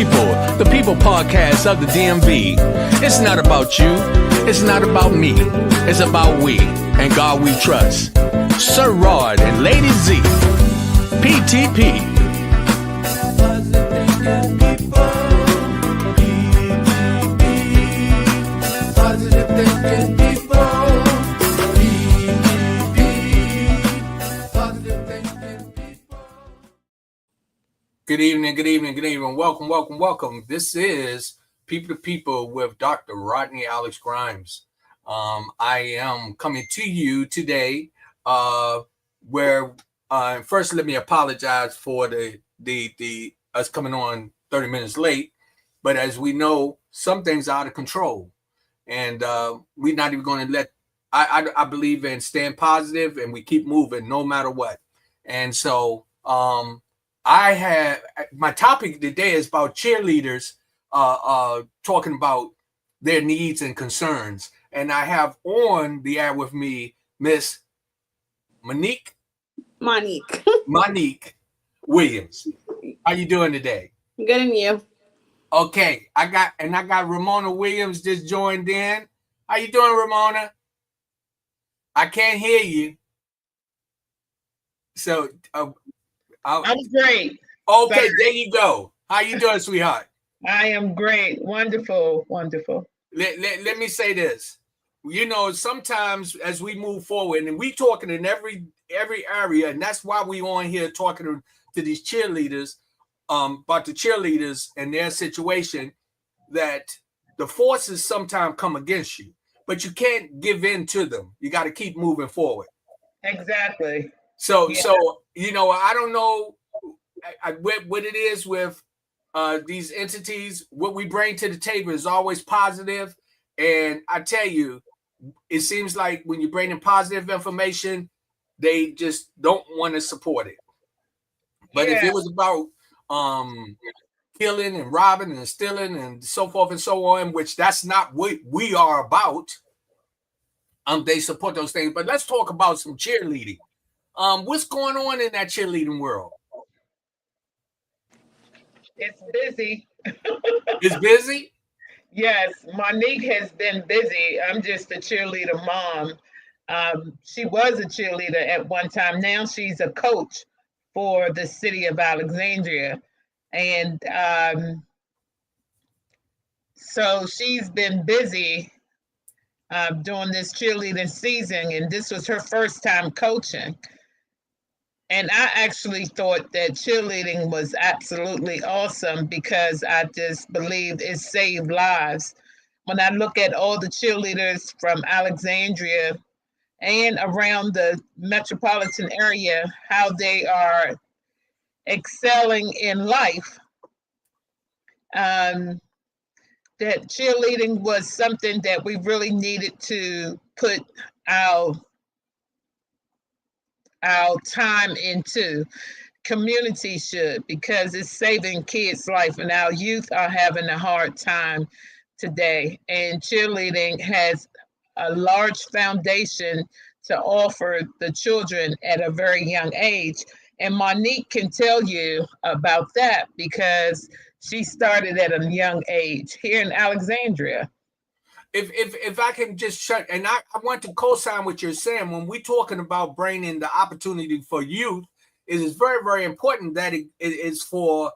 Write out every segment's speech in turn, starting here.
the People podcast of the DMV. It's not about you, it's not about me, it's about we, and God we trust. Sir Rod and Lady Z, PTP. Positive thinking people. Good evening. Welcome. This is People to People with Dr. Rodney Alex Grimes. I am coming to you today where first let me apologize for the us coming on 30 minutes late, but as we know, some things are out of control, and we're not even going to let. I believe in staying positive, and we keep moving no matter what. And so I have my topic today is about cheerleaders talking about their needs and concerns. And I have on the air with me Miss Monique Williams. How you doing today? Good, and you? Okay, I got Ramona Williams just joined in. How you doing, Ramona? I can't hear you. So I'm great. Okay, sorry. There you go. How you doing, sweetheart? I am great. Wonderful. Let me say this. You know, sometimes as we move forward, and we talking in every area, and that's why we on here talking to these cheerleaders about the cheerleaders and their situation, that the forces sometimes come against you, but you can't give in to them. You got to keep moving forward. Exactly. So you know, I don't know what it is with these entities. What we bring to the table is always positive, and I tell you, it seems like when you bring in positive information, they just don't want to support it. But if it was about killing and robbing and stealing and so forth and so on, which that's not what we are about, they support those things. But let's talk about some cheerleading. What's going on in that cheerleading world? It's busy. It's busy? Yes, Monique has been busy. I'm just a cheerleader mom. She was a cheerleader at one time. Now she's a coach for the city of Alexandria. And so she's been busy during this cheerleading season, and this was her first time coaching. And I actually thought that cheerleading was absolutely awesome because I just believed it saved lives. When I look at all the cheerleaders from Alexandria and around the metropolitan area, how they are excelling in life, that cheerleading was something that we really needed to put our time into. Community should, because it's saving kids' life, and our youth are having a hard time today. And cheerleading has a large foundation to offer the children at a very young age. And Monique can tell you about that because she started at a young age here in Alexandria. If I can just shut, and I want to co-sign what you're saying, when we're talking about bringing the opportunity for youth, it is very, very important that it is for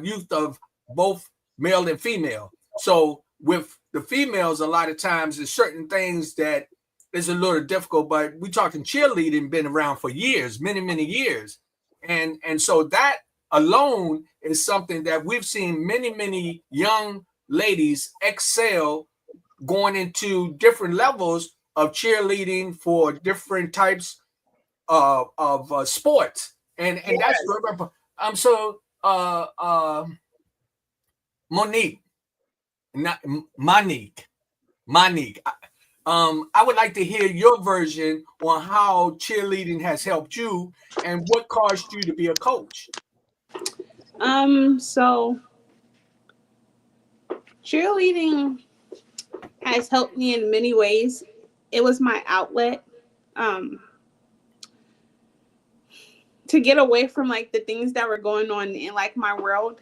youth of both male and female. So with the females, a lot of times there's certain things that is a little difficult, but we're talking cheerleading been around for years, many years. And so that alone is something that we've seen many young ladies excel going into different levels of cheerleading for different types of sports, and yes. That's Monique. I would like to hear your version on how cheerleading has helped you and what caused you to be a coach. So cheerleading has helped me in many ways. It was my outlet to get away from like the things that were going on in like my world.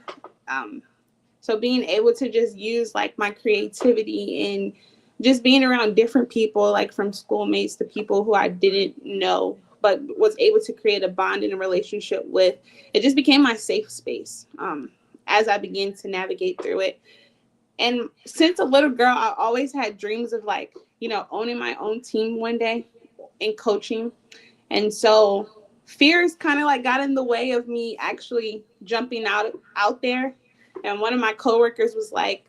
So being able to just use like my creativity and just being around different people, like from schoolmates to people who I didn't know, but was able to create a bond and a relationship with, it just became my safe space as I began to navigate through it. And since a little girl, I always had dreams of like, owning my own team one day and coaching. And so fears kind of like got in the way of me actually jumping out there. And one of my coworkers was like,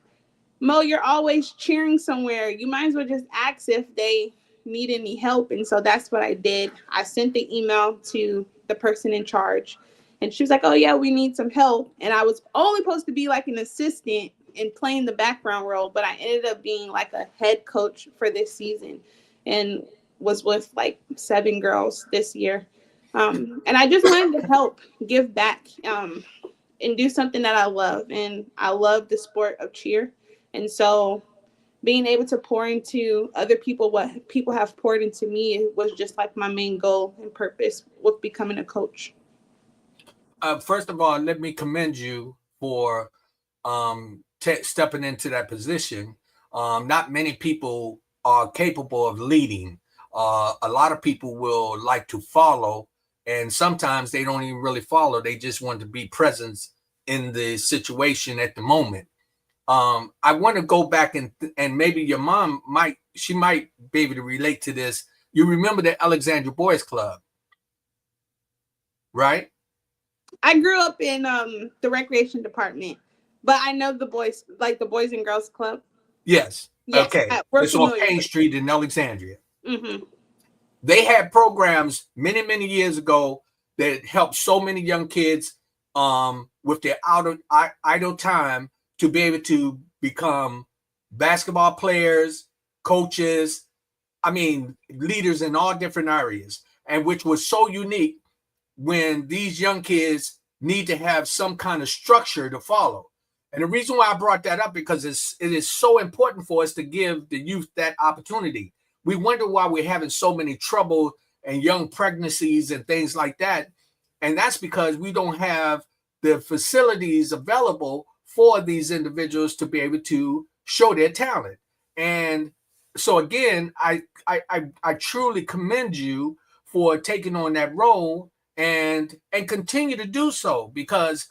Mo, you're always cheering somewhere. You might as well just ask if they need any help. And so that's what I did. I sent the email to the person in charge. And she was like, oh, yeah, we need some help. And I was only supposed to be like an assistant and playing the background role, but I ended up being like a head coach for this season and was with like 7 girls this year. And I just wanted to help give back and do something that I love. And I love the sport of cheer. And so being able to pour into other people what people have poured into me was just like my main goal and purpose with becoming a coach. First of all, let me commend you for stepping into that position. Not many people are capable of leading. A lot of people will like to follow, and sometimes they don't even really follow. They just want to be present in the situation at the moment. I want to go back and maybe your mom might be able to relate to this. You remember the Alexandria Boys Club, right? I grew up in the recreation department, but I know the boys, like the Boys and Girls Club. Yes. Yes, Okay. we're it's on familiar Main with Street in Alexandria. Mm-hmm. They had programs many, many years ago that helped so many young kids with their idle time to be able to become basketball players, coaches, leaders in all different areas, and which was so unique when these young kids need to have some kind of structure to follow. And the reason why I brought that up because it is so important for us to give the youth that opportunity. We wonder why we're having so many trouble and young pregnancies and things like that. And that's because we don't have the facilities available for these individuals to be able to show their talent. And so again, I truly commend you for taking on that role and continue to do so, because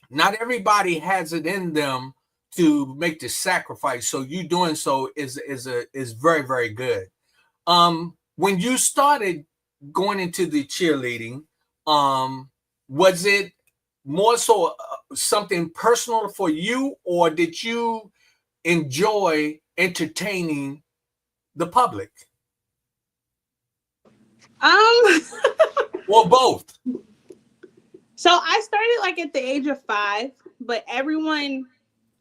not everybody has it in them to make the sacrifice. So you doing so is very, very good. When you started going into the cheerleading, was it more so something personal for you, or did you enjoy entertaining the public? Or both? So I started like at the age of 5, but everyone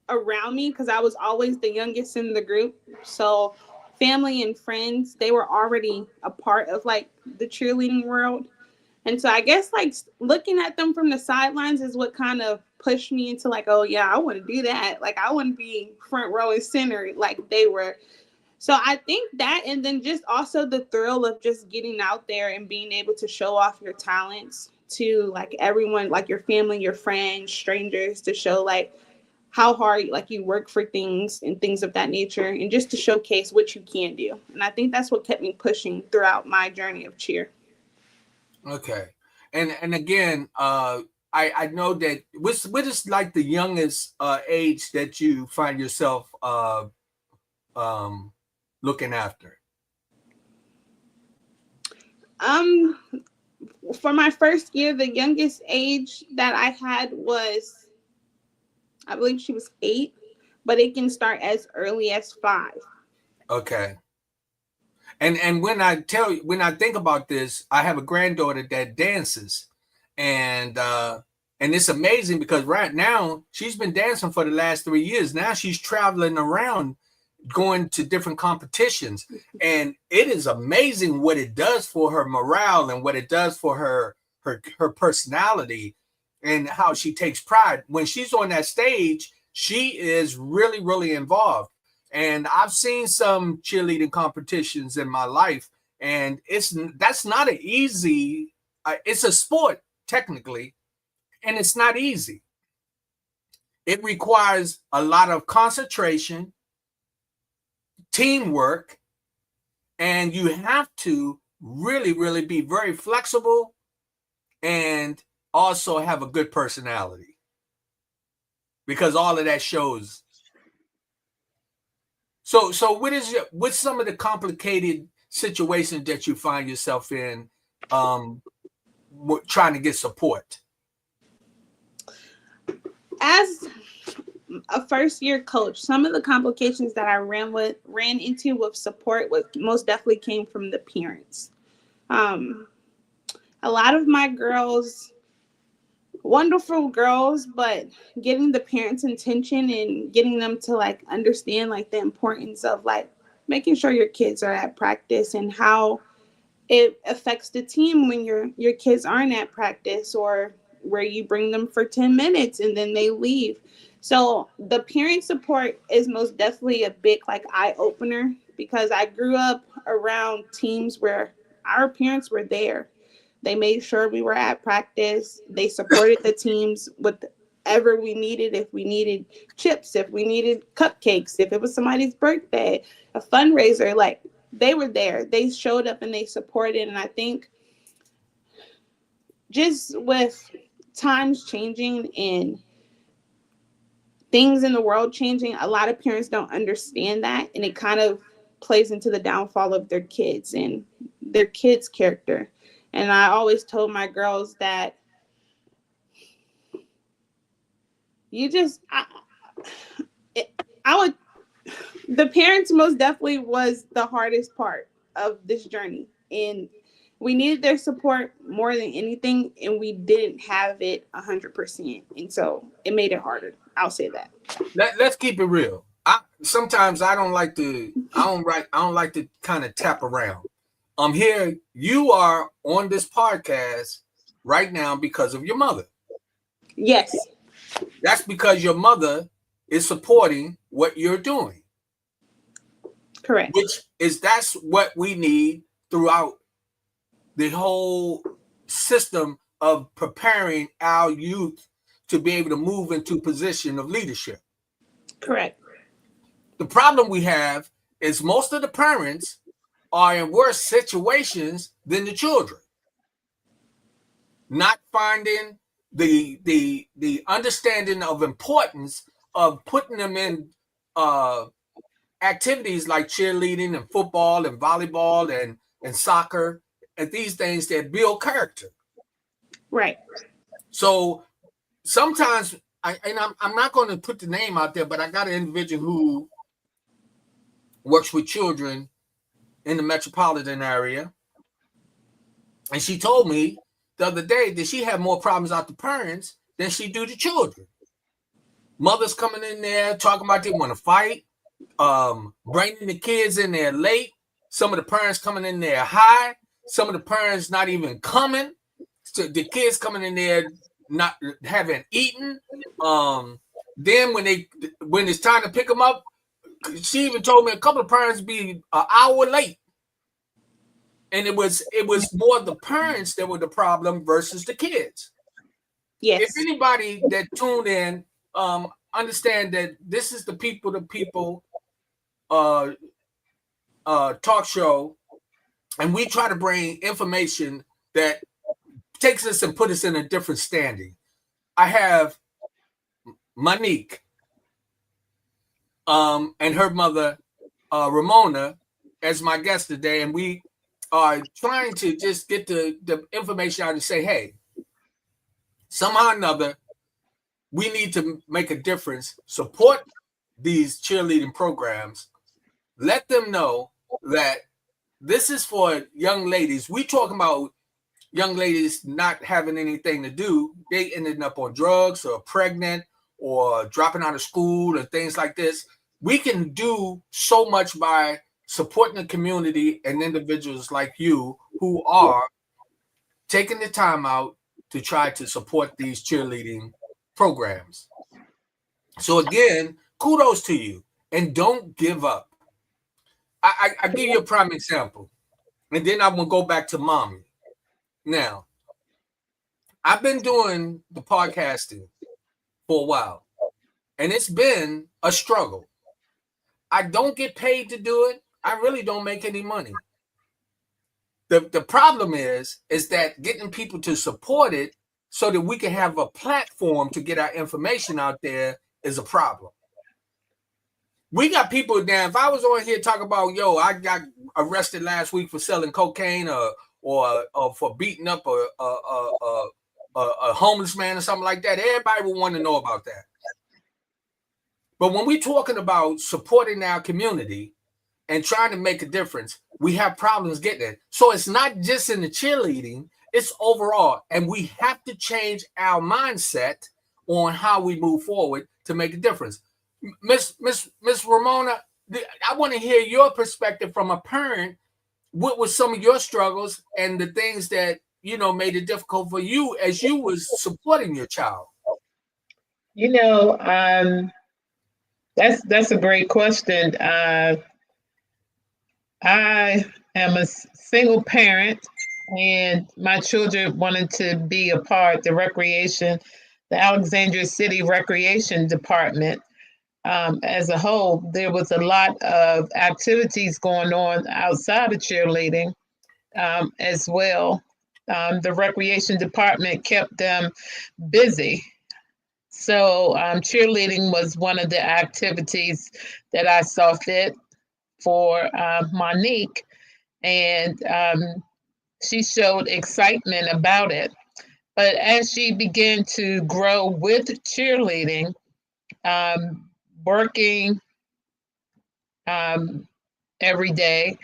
around me, because I was always the youngest in the group, so family and friends, they were already a part of like the cheerleading world. And so I guess like looking at them from the sidelines is what kind of pushed me into like, oh yeah, I want to do that. Like I want to be front row and center like they were. So I think that, and then just also the thrill of just getting out there and being able to show off your talents to like everyone, like your family, your friends, strangers, to show like how hard like you work for things and things of that nature, and just to showcase what you can do. And I think that's what kept me pushing throughout my journey of cheer. Okay. And again, I know that what is like the youngest age that you find yourself looking after? For my first year, the youngest age that I had was, I believe she was 8, but it can start as early as 5. Okay. And when I think about this, I have a granddaughter that dances, and it's amazing because right now she's been dancing for the last 3 years. Now she's traveling around, going to different competitions, and it is amazing what it does for her morale and what it does for her personality, and how she takes pride when she's on that stage. She is really, really involved. And I've seen some cheerleading competitions in my life, and that's not an easy. It's a sport technically, and it's not easy. It requires a lot of concentration, teamwork, and you have to really, really be very flexible and also have a good personality, because all of that shows. So what's some of the complicated situations that you find yourself in, trying to get support? As a first year coach, some of the complications that I ran into with support was most definitely came from the parents. A lot of my girls, wonderful girls, but getting the parents' attention and getting them to like understand like the importance of like making sure your kids are at practice and how it affects the team when your kids aren't at practice, or where you bring them for 10 minutes and then they leave. So the parent support is most definitely a big like eye opener, because I grew up around teams where our parents were there. They made sure we were at practice. They supported the teams with whatever we needed. If we needed chips, if we needed cupcakes, if it was somebody's birthday, a fundraiser, like they were there. They showed up and they supported. And I think just with times changing and things in the world changing, a lot of parents don't understand that. And it kind of plays into the downfall of their kids and their kids' character. And I always told my girls that the parents most definitely was the hardest part of this journey. And we needed their support more than anything, and we didn't have it 100%. And so it made it harder. I'll say that. Let's keep it real. Sometimes I don't like to kind of tap around. I'm here. You are on this podcast right now because of your mother. Yes. That's because your mother is supporting what you're doing. Correct. That's what we need throughout the whole system of preparing our youth to be able to move into a position of leadership. Correct. The problem we have is most of the parents are in worse situations than the children, not finding the understanding of importance of putting them in activities like cheerleading and football and volleyball and soccer and these things that build character. Right. So sometimes, I'm not going to put the name out there, but I got an individual who works with children in the metropolitan area. And she told me the other day that she had more problems out the parents than she do the children. Mothers coming in there talking about they want to fight, bringing the kids in there late. Some of the parents coming in there high. Some of the parents not even coming. So the kids coming in there not having eaten. Then when it's time to pick them up, she even told me a couple of parents be an hour late. And it was more the parents that were the problem versus the kids. Yes. If anybody that tuned in, understand that this is the people to people talk show, and we try to bring information that takes us and put us in a different standing. I have Monique and her mother Ramona as my guest today, and we are trying to just get the information out and say, hey, somehow or another, we need to make a difference, support these cheerleading programs, let them know that this is for young ladies. We talking about young ladies not having anything to do. They ended up on drugs or pregnant or dropping out of school and things like this. We can do so much by supporting the community and individuals like you who are taking the time out to try to support these cheerleading programs. So again, kudos to you, and don't give up. I give you a prime example, and then I'm gonna go back to mommy. Now, I've been doing the podcasting for a while, and it's been a struggle. I don't get paid to do it. I really don't make any money. The problem is that getting people to support it so that we can have a platform to get our information out there is a problem. We got people now. If I was on here talking about, yo, I got arrested last week for selling cocaine or for beating up a homeless man or something like that, everybody would want to know about that. But when we're talking about supporting our community and trying to make a difference, we have problems getting it. So it's not just in the cheerleading, it's overall. And we have to change our mindset on how we move forward to make a difference. Miss Ramona, I want to hear your perspective from a parent. What were some of your struggles and the things that, you know, made it difficult for you as you was supporting your child? You know, that's a great question. I am a single parent, and my children wanted to be a part the Alexandria City Recreation Department. As a whole, there was a lot of activities going on outside of cheerleading as well. The recreation department kept them busy. So cheerleading was one of the activities that I saw fit for Monique, and she showed excitement about it. But as she began to grow with cheerleading, working every day,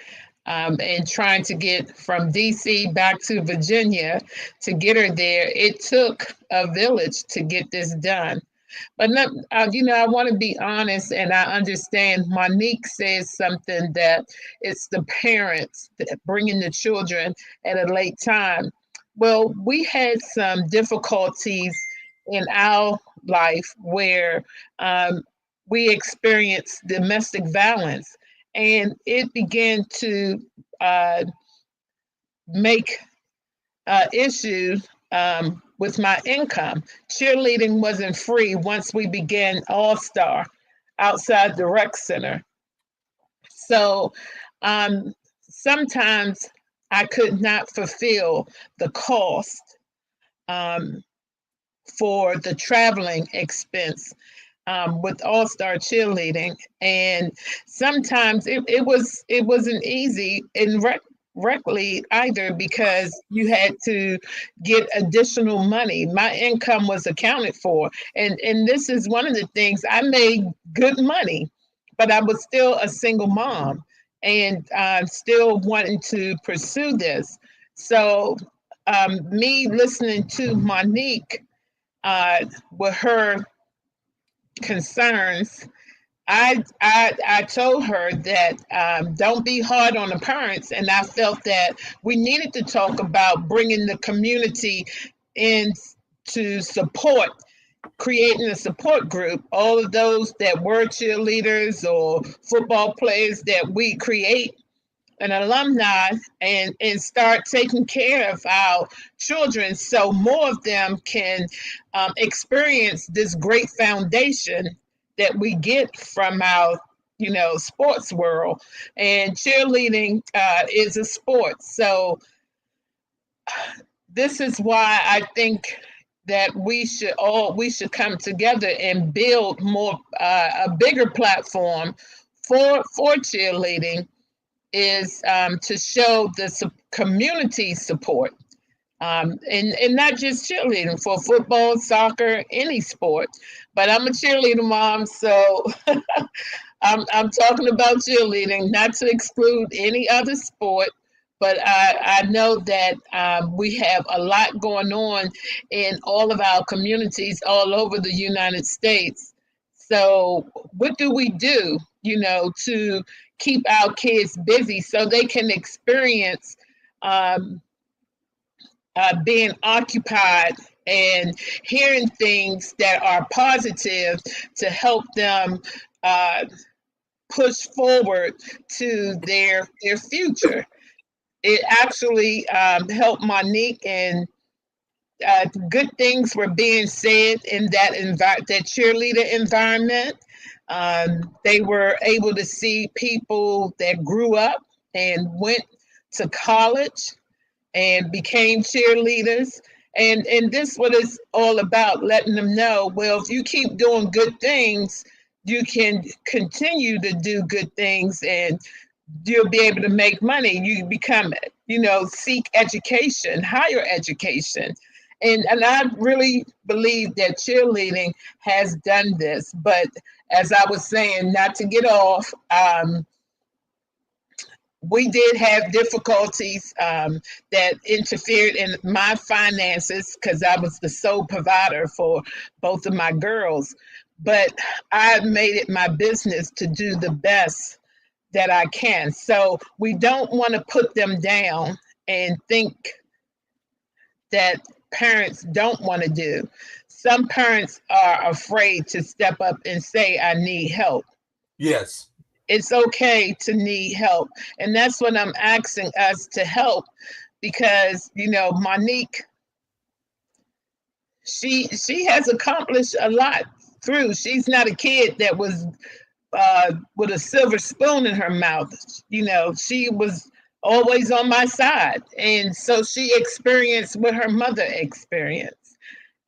and trying to get from DC back to Virginia to get her there, it took a village to get this done. But you know, I want to be honest, and I understand. Monique says something that it's the parents that bringing the children at a late time. Well, we had some difficulties in our life where we experienced domestic violence, and it began to make issues with my income. Cheerleading wasn't free once we began All Star outside the rec center. So sometimes I could not fulfill the cost for the traveling expense with All Star Cheerleading, and sometimes it wasn't easy in rec league either, because you had to get additional money. My income was accounted for, and this is one of the things. I made good money, but I was still a single mom, and still wanting to pursue this. So me listening to Monique with her concerns, I told her that don't be hard on the parents, and I felt that we needed to talk about bringing the community in to support, creating a support group. All of those that were cheerleaders or football players, that we create an alumni and start taking care of our children so more of them can experience this great foundation that we get from our sports world. And cheerleading is a sport, so this is why I think that we should come together and build more a bigger platform for cheerleading, is to show the community support, and not just cheerleading, for football, soccer, any sport. But I'm a cheerleader mom, so I'm talking about cheerleading, not to exclude any other sport. But I know that we have a lot going on in all of our communities all over the United States. So what do we do, to keep our kids busy so they can experience being occupied and hearing things that are positive to help them push forward to their future? It actually helped Monique and good things were being said in that cheerleader environment. They were able to see people that grew up and went to college and became cheerleaders. And this what it's all about, letting them know, well, if you keep doing good things, you can continue to do good things and you'll be able to make money. You become, seek education, higher education. And I really believe that cheerleading has done this. But as I was saying, not to get off, we did have difficulties that interfered in my finances because I was the sole provider for both of my girls. But I made it my business to do the best that I can. So we don't want to put them down and think that parents don't want to do. Some parents are afraid to step up and say, I need help. Yes. It's okay to need help. And that's what I'm asking us to help because, Monique, she has accomplished a lot through. She's not a kid that was with a silver spoon in her mouth. She was always on my side. And so she experienced what her mother experienced.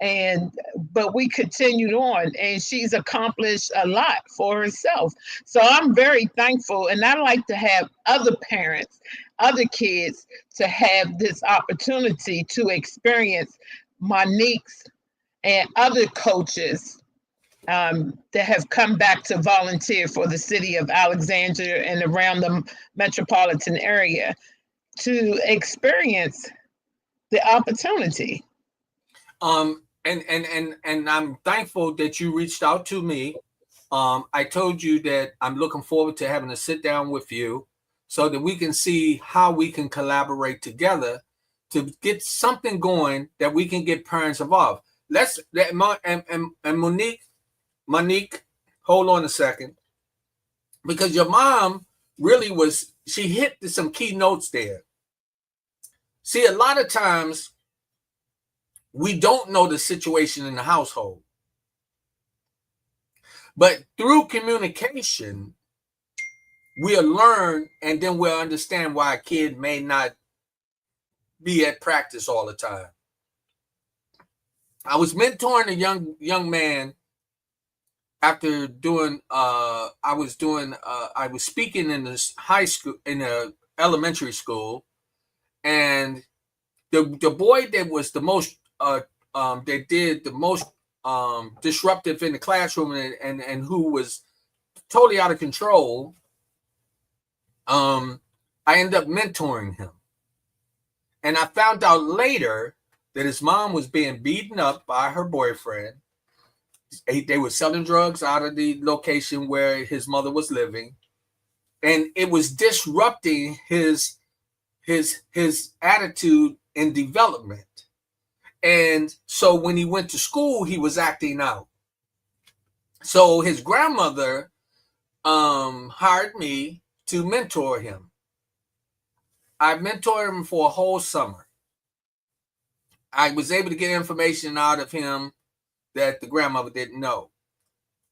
But we continued on and she's accomplished a lot for herself. So I'm very thankful. And I like to have other parents, other kids to have this opportunity to experience Monique's and other coaches that have come back to volunteer for the city of Alexandria and around the metropolitan area to experience the opportunity. And I'm thankful that you reached out to me. I told you that I'm looking forward to having a sit down with you so that we can see how we can collaborate together to get something going that we can get parents involved. And Monique, hold on a second, because your mom really she hit some key notes there. See, a lot of times we don't know the situation in the household, but through communication, we'll learn and then we'll understand why a kid may not be at practice all the time. I was mentoring a young man after doing I was speaking in this high school, in a elementary school, and the boy that was the most they did the most disruptive in the classroom and who was totally out of control, I ended up mentoring him. And I found out later that his mom was being beaten up by her boyfriend. They were selling drugs out of the location where his mother was living, and it was disrupting his attitude and development. And so when he went to school, he was acting out. So his grandmother hired me to mentor him. I mentored him for a whole summer. I was able to get information out of him that the grandmother didn't know.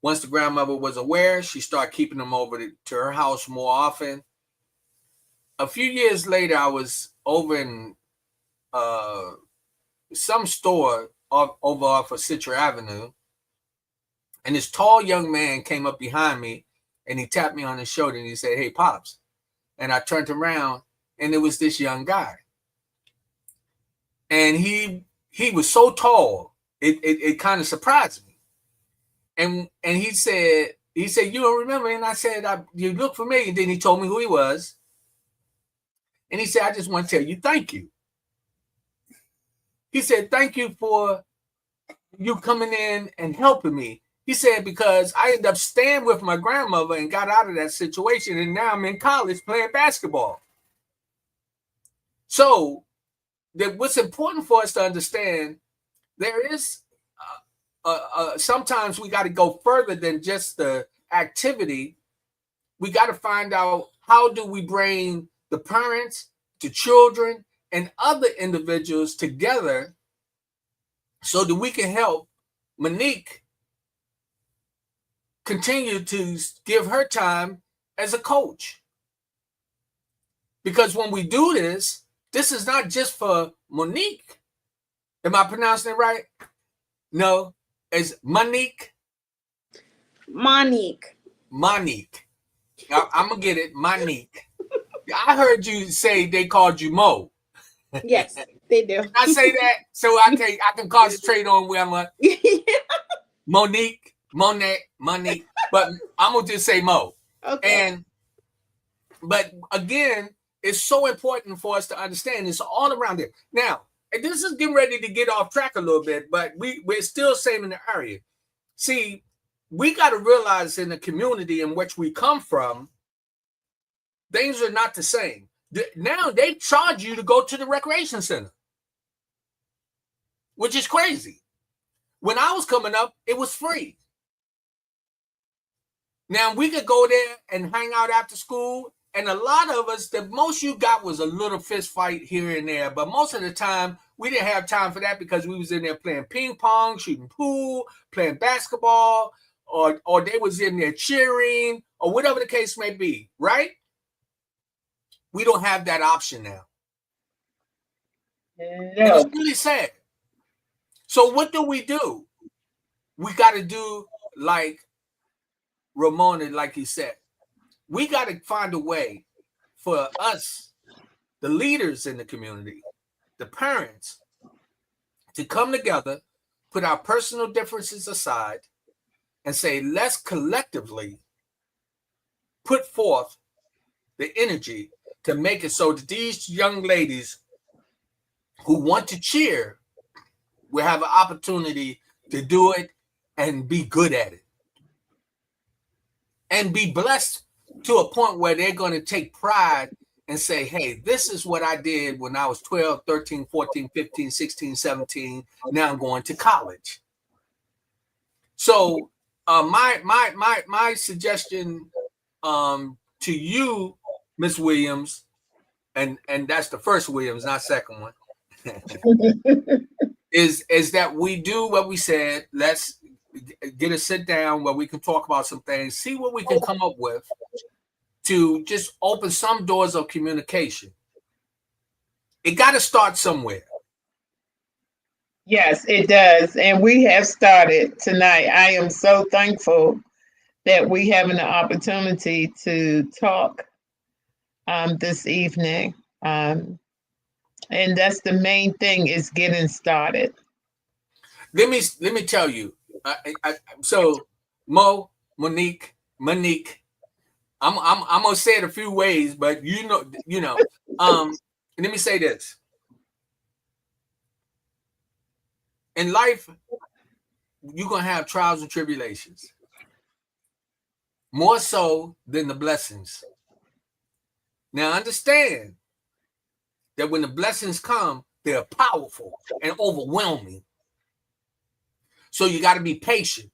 Once the grandmother was aware, she started keeping him over to her house more often. A few years later, I was over in some store over off of Citra Avenue, and this tall young man came up behind me, and he tapped me on the shoulder, and he said, "Hey, Pops." And I turned around, and it was this young guy. And he was so tall, it kind of surprised me. And he said, "You don't remember?" And I said, "You look familiar." And then he told me who he was. And he said, "I just want to tell you thank you." He said, "Thank you for you coming in and helping me." He said, "Because I ended up staying with my grandmother and got out of that situation. And now I'm in college playing basketball." So what's important for us to understand, there is sometimes we got to go further than just the activity. We got to find out, how do we bring the parents, the children, and other individuals together so that we can help Monique continue to give her time as a coach. Because when we do this, this is not just for Monique. Am I pronouncing it right? No, it's Monique. Monique. Monique. I'm going to get it. Monique. I heard you say they called you Mo. Yes, they do. I say that so I can concentrate on where I'm at. Monique, Monet, Monique. But I'm going to just say Mo. Okay. But again, it's so important for us to understand it's all around there. Now, and this is getting ready to get off track a little bit, but we're still same in the area. See, we got to realize in the community in which we come from, things are not the same. Now they charge you to go to the recreation center, which is crazy. When I was coming up, it was free. Now we could go there and hang out after school. And a lot of us, the most you got was a little fist fight here and there. But most of the time, we didn't have time for that because we was in there playing ping pong, shooting pool, playing basketball, or they was in there cheering, or whatever the case may be, right? We don't have that option now. No. And it's really sad. So what do? We got to do like Ramona, like he said. We got to find a way for us, the leaders in the community, the parents, to come together, put our personal differences aside, and say, let's collectively put forth the energy to make it so that these young ladies who want to cheer will have an opportunity to do it and be good at it. And be blessed to a point where they're going to take pride and say, hey, this is what I did when I was 12, 13, 14, 15, 16, 17. Now I'm going to college. So my suggestion to you, Miss Williams, and that's the first Williams, not second one, is that we do what we said. Let's get a sit down where we can talk about some things, see what we can come up with to just open some doors of communication. It got to start somewhere. Yes, it does. And we have started tonight. I am so thankful that we having the opportunity to talk this evening. And that's the main thing, is getting started. Let me tell you. So Monique, I'm gonna say it a few ways, but you know. Let me say this. In life, you're gonna have trials and tribulations, more so than the blessings. Now understand that when the blessings come, they're powerful and overwhelming. So you got to be patient.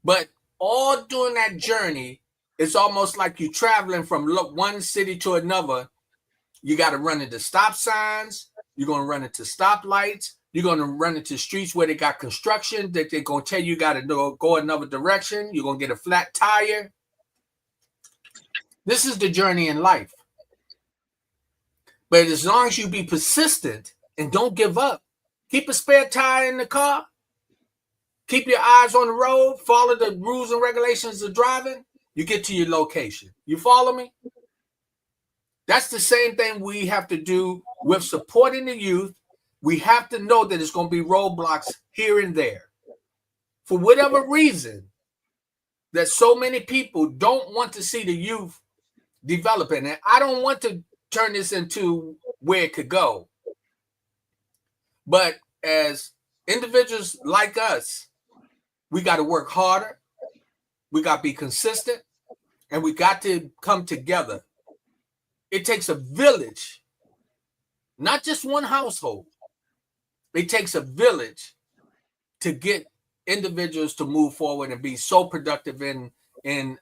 But all during that journey, it's almost like you're traveling from one city to another. You got to run into stop signs. You're going to run into stoplights. You're going to run into streets where they got construction that they're going to tell you got to go another direction. You're going to get a flat tire. This is the journey in life. But as long as you be persistent and don't give up, keep a spare tire in the car, keep your eyes on the road, follow the rules and regulations of driving, you get to your location. You follow me? That's the same thing we have to do with supporting the youth. We have to know that it's going to be roadblocks here and there. For whatever reason, that so many people don't want to see the youth developing. And I don't want to turn this into where it could go. But as individuals like us, we got to work harder. We got to be consistent. And we got to come together. It takes a village, not just one household. It takes a village to get individuals to move forward and be so productive in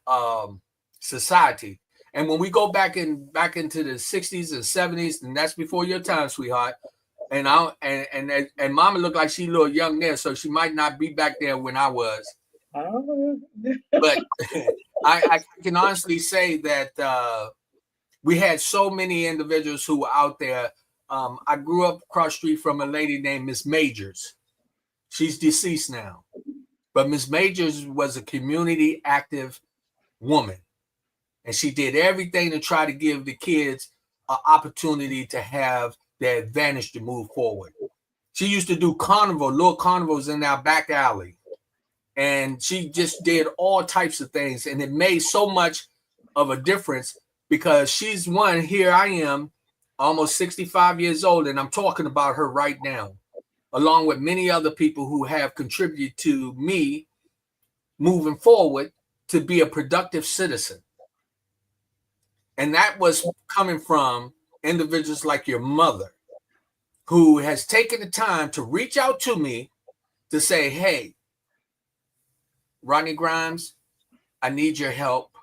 society. And when we go back into the 60s and 70s, and that's before your time, sweetheart, and Mama looked like she a little young there, so she might not be back there when I was. Oh. But I can honestly say that we had so many individuals who were out there. I grew up across the street from a lady named Miss Majors. She's deceased now, but Miss Majors was a community active woman, and she did everything to try to give the kids an opportunity to have their advantage to move forward. She used to do little carnivals in our back alley, and she just did all types of things, and it made so much of a difference because she's one. Here I am, almost 65 years old, and I'm talking about her right now, along with many other people who have contributed to me moving forward to be a productive citizen. And that was coming from individuals like your mother, who has taken the time to reach out to me to say, hey, Rodney Grimes, I need your help.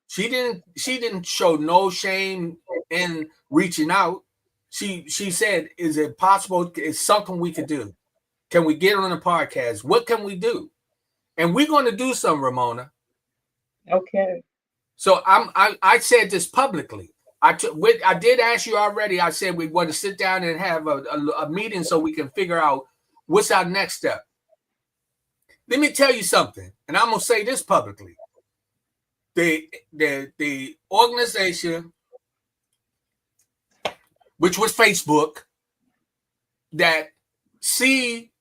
She didn't show no shame in reaching out. She said, is it possible? It's something we could do. Can we get on a podcast? What can we do? And we're going to do some, Ramona. Okay. So I said this publicly. I did ask you already. I said we want to sit down and have a meeting so we can figure out what's our next step. Let me tell you something, and I'm gonna say this publicly. The organization, which was Facebook, that see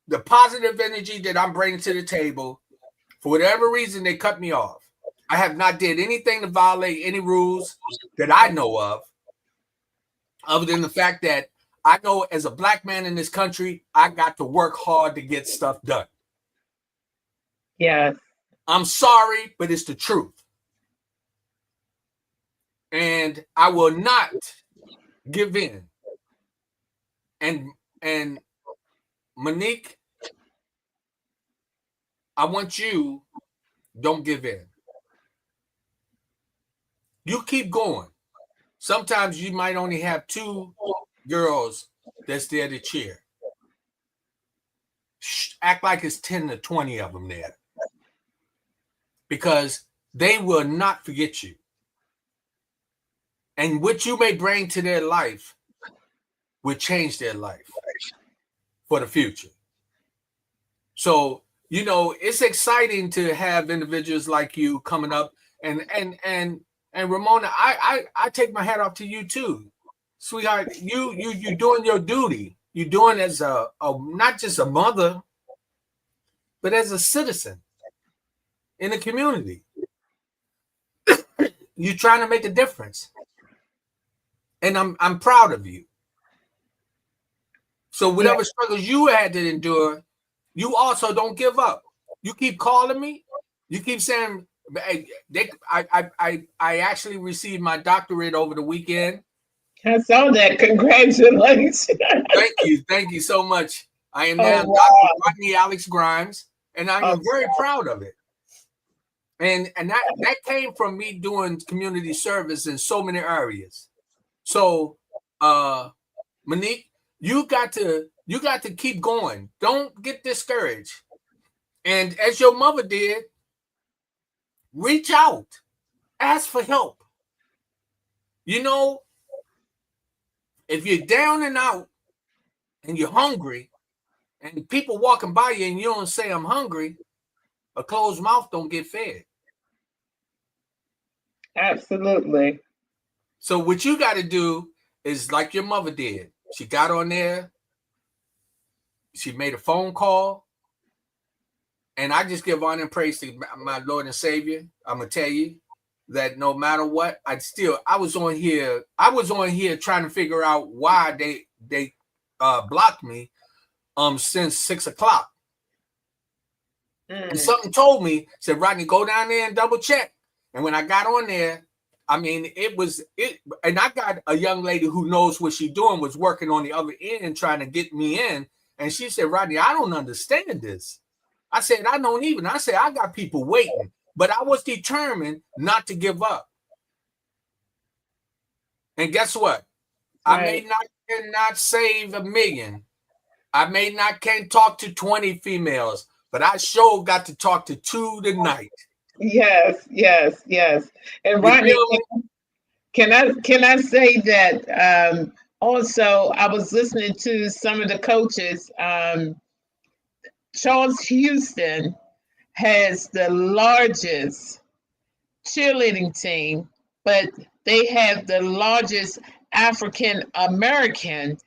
the positive energy that I'm bringing to the table, for whatever reason, they cut me off. I have not did anything to violate any rules that I know of, other than the fact that I know as a black man in this country, I got to work hard to get stuff done. Yes. I'm sorry, but it's the truth. And I will not give in. And Monique, I want you, don't give in. You keep going. Sometimes you might only have 2 girls that's there to cheer. Act like it's 10 to 20 of them there. Because they will not forget you. And what you may bring to their life will change their life for the future. So, it's exciting to have individuals like you coming up. And Ramona, I take my hat off to you too, sweetheart. You doing your duty. You're doing as a not just a mother, but as a citizen in the community. You're trying to make a difference, and I'm proud of you. So whatever struggles you had to endure, you also don't give up. You keep calling me. You keep saying, I actually received my doctorate over the weekend. I saw that. Congratulations. Thank you so much. I am now wow. Dr. Rodney Alex Grimes, and I am very proud of it. And that came from me doing community service in so many areas. So, Monique, you got to keep going. Don't get discouraged. And as your mother did, reach out, ask for help. If you're down and out and you're hungry and people walking by you and you don't say I'm hungry, a closed mouth don't get fed. Absolutely. So what you got to do is like your mother did. She got on there. She made a phone call. And I just give honor and praise to my Lord and Savior. I'm going to tell you that no matter what, I was on here trying to figure out why they blocked me since 6 o'clock. And something told me, said, Rodney, go down there and double check. And when I got on there, I mean, and I got a young lady who knows what she's doing, was working on the other end trying to get me in. And she said, Rodney, I don't understand this. I said, I don't even. I said, I got people waiting, but I was determined not to give up. And guess what? Right. cannot save a million. I may not can talk to 20 females, but I sure got to talk to 2 tonight. Yes, yes, yes. And You Rodney, feel me? can I say that also I was listening to some of the coaches. Charles Houston has the largest cheerleading team, but they have the largest African American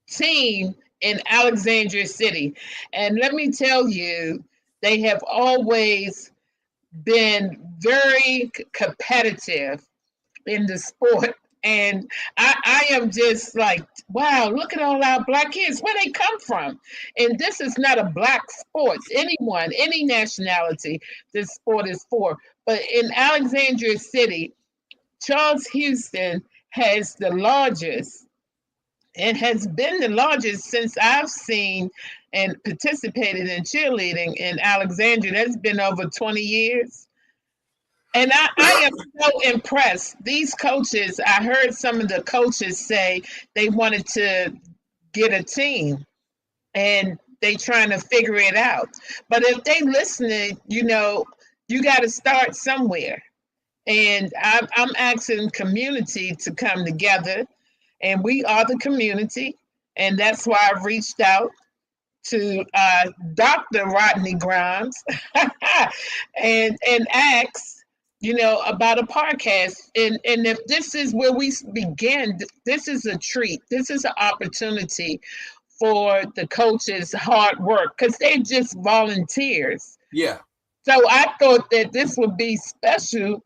team in Alexandria City. And let me tell you, they have always been very competitive in the sport. And I am just like, wow, look at all our black kids, where they come from. And this is not a black sport. Anyone, any nationality, this sport is for. But in Alexandria City, Charles Houston has the largest and has been the largest since I've seen and participated in cheerleading in Alexandria. That's been over 20 years. And I am so impressed. These coaches, I heard some of the coaches say they wanted to get a team and they trying to figure it out. But if they listening, you got to start somewhere. And I'm asking community to come together, and we are the community. And that's why I reached out to Dr. Rodney Grimes and asked, about a podcast. And if this is where we begin, this is a treat. This is an opportunity for the coaches' hard work because they're just volunteers. Yeah. So I thought that this would be special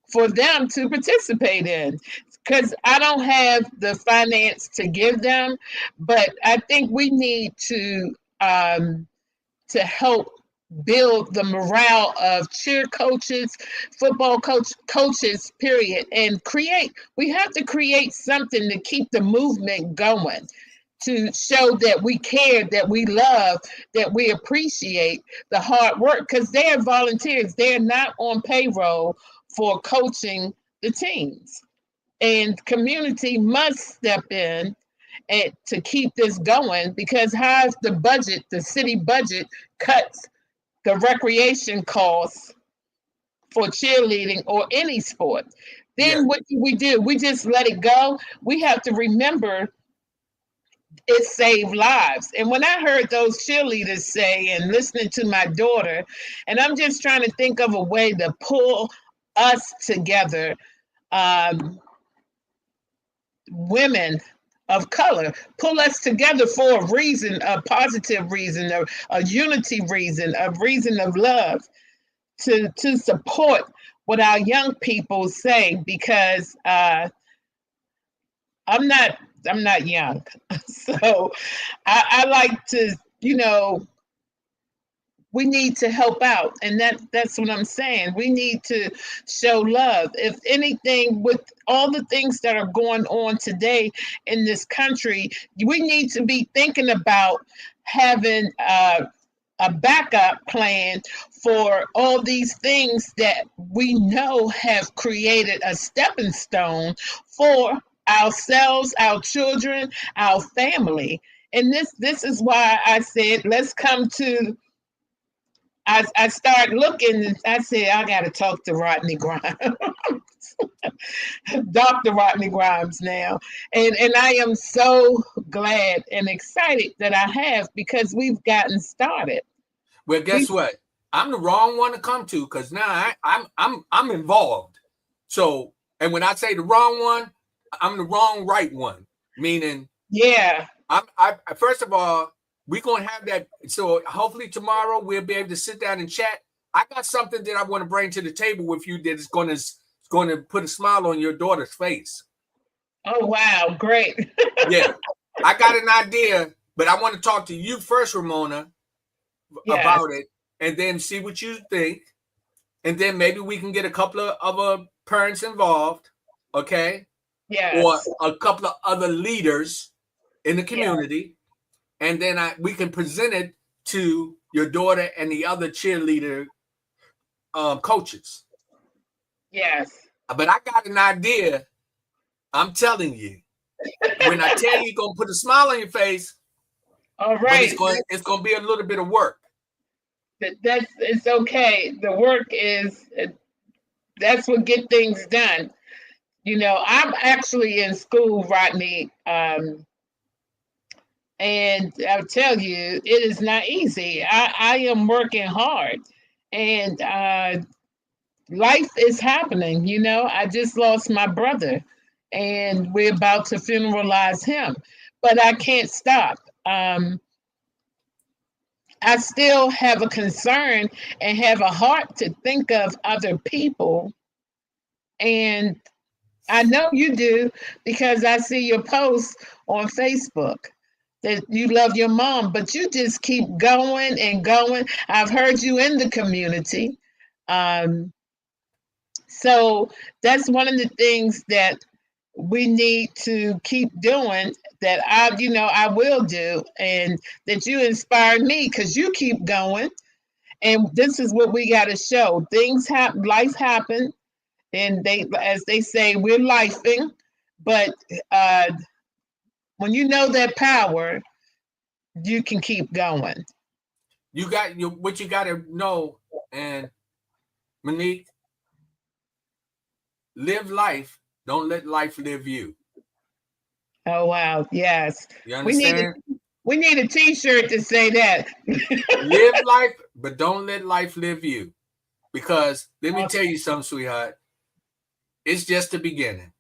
for them to participate in because I don't have the finance to give them, but I think we need to help build the morale of cheer coaches, football coaches, period, and we have to create something to keep the movement going, to show that we care, that we love, that we appreciate the hard work because they're volunteers. They're not on payroll for coaching the teams. And community must step in and to keep this going because how's the city budget cuts the recreation costs for cheerleading or any sport. Yeah. Then what do? We just let it go. We have to remember it saved lives. And when I heard those cheerleaders say and listening to my daughter, and I'm just trying to think of a way to pull us together, women of color, pull us together for a reason, a positive reason, a unity reason, a reason of love to support what our young people say because I'm not young. So I like to, we need to help out. And that's what I'm saying. We need to show love. If anything, with all the things that are going on today in this country, we need to be thinking about having a backup plan for all these things that we know have created a stepping stone for ourselves, our children, our family. And this is why I said, let's come to I started looking and I said, I got to talk to Rodney Grimes, Dr. Rodney Grimes now. And I am so glad and excited that I have because we've gotten started. Well, guess what? I'm the wrong one to come to because now I'm involved. So, and when I say the wrong one, I'm the wrong right one. Meaning, yeah. I first of all, we're gonna have that. So hopefully tomorrow we'll be able to sit down and chat. I got something that I want to bring to the table with you that is going to put a smile on your daughter's face. Oh wow, great. Yeah, I got an idea, but I want to talk to you first, Ramona, about it, and then see what you think, and then maybe we can get a couple of other parents involved, okay? Yes. Or a couple of other leaders in the community. And then we can present it to your daughter and the other cheerleader coaches. Yes. But I got an idea. I'm telling you. when I tell you, you're gonna put a smile on your face, All but right. it's gonna be a little bit of work. It's okay. The work is that's what get things done. You know, I'm actually in school, Rodney, and I'll tell you, it is not easy. I am working hard, and life is happening. You know, I just lost my brother, and we're about to funeralize him, but I can't stop. I still have a concern and have a heart to think of other people. And I know you do because I see your posts on Facebook that you love your mom, but you just keep going and going. I've heard you in the community. Um, so that's one of the things that we need to keep doing that I will do, and that you inspire me because you keep going. And this is what we got to show. Things happen, life happen, and as they say, we're lifing. But when you know that power, you can keep going. You got what you got to know, and Monique, live life. Don't let life live you. Oh wow, yes. You We need understand? we need a T-shirt to say that. Live life, but don't let life live you. Because let me tell you something, sweetheart. It's just the beginning.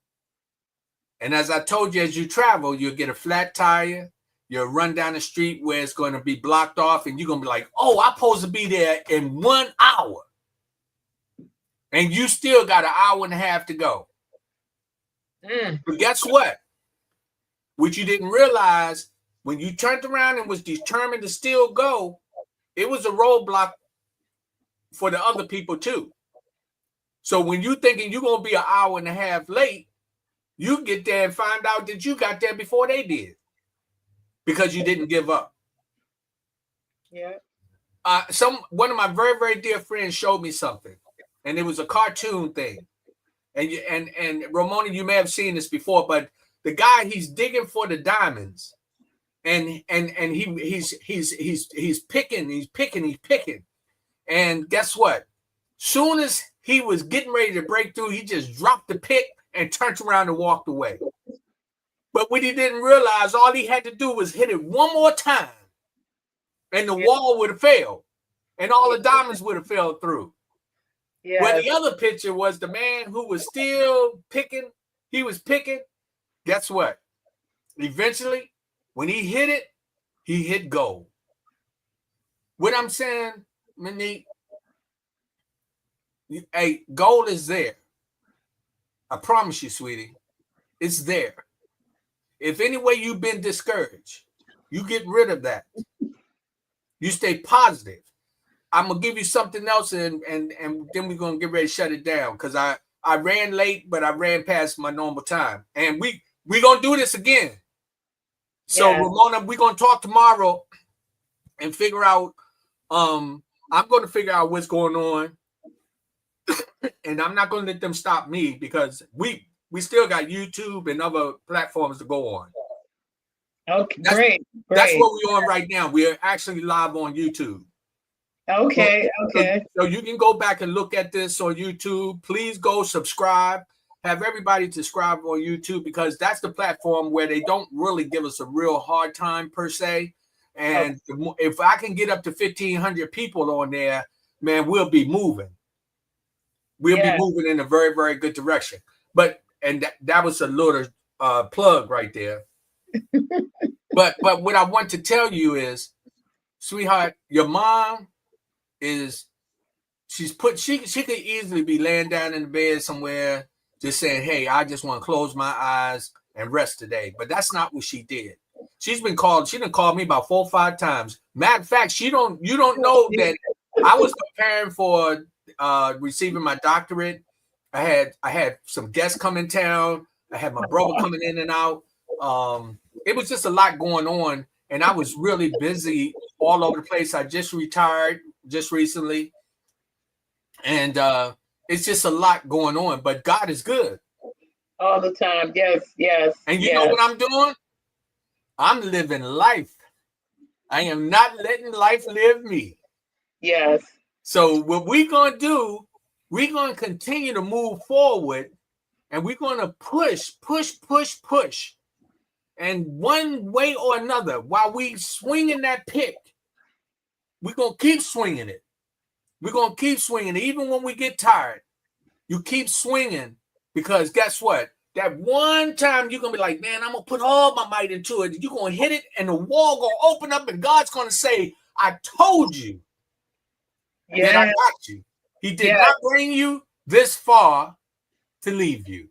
And as I told you, as you travel, you'll get a flat tire. You'll run down the street where it's going to be blocked off, and you're going to be like, oh, I'm supposed to be there in 1 hour. And you still got an hour and a half to go. But guess what? What you didn't realize, when you turned around and was determined to still go, it was a roadblock for the other people too. So when you thinking you're going to be an hour and a half late, you get there and find out that you got there before they did because you didn't give up. Yeah. One of my very, very dear friends showed me something, and it was a cartoon thing. And Ramona, you may have seen this before, but the guy, he's digging for the diamonds, and he's picking. And guess what? Soon as he was getting ready to break through, he just dropped the pick and turned around and walked away. But what he didn't realize, all he had to do was hit it one more time, and the wall would have failed, and all the diamonds would have fell through. Yeah. Well, the other picture was the man who was still picking. He was picking. Guess what? Eventually, when he hit gold. What I'm saying, Monique, hey, gold is there. I promise you, sweetie, it's there. If any way you've been discouraged, you get rid of that. You stay positive. I'm gonna give you something else, and then we're gonna get ready to shut it down because I ran late, but I ran past my normal time, and we gonna do this again. So Ramona, we're gonna talk tomorrow and figure out. I'm gonna figure out what's going on, and I'm not gonna let them stop me because we still got YouTube and other platforms to go on. Okay, great. That's what we're on right now. We're actually live on YouTube. Okay. So you can go back and look at this on YouTube. Please go subscribe. Have everybody subscribe on YouTube because that's the platform where they don't really give us a real hard time per se. And if I can get up to 1,500 people on there, man, we'll be moving. We'll be moving in a very, very good direction. But that was a little plug right there. But what I want to tell you is, sweetheart, your mom she could easily be laying down in the bed somewhere just saying, hey, I just want to close my eyes and rest today. But that's not what she did. She done called me about 4 or 5 times. Matter of fact, you don't know that I was preparing for receiving my doctorate. I had some guests come in town. I had my brother coming in and out. It was just a lot going on, and I was really busy all over the place. I just retired just recently, and it's just a lot going on. But God is good. All the time. Yes, yes, And you know yes, what I'm doing? I'm living life. I am not letting life live me. yes. So what we're going to do, we're going to continue to move forward, and we're going to push, push, push, push. And one way or another, while we swinging that pick, we're going to keep swinging it. We're going to keep swinging it. Even when we get tired, you keep swinging, because guess what? That one time you're going to be like, man, I'm going to put all my might into it. You're going to hit it, and the wall going to open up, and God's going to say, I told you that I Yes, got you. He did yes, not bring you this far to leave you.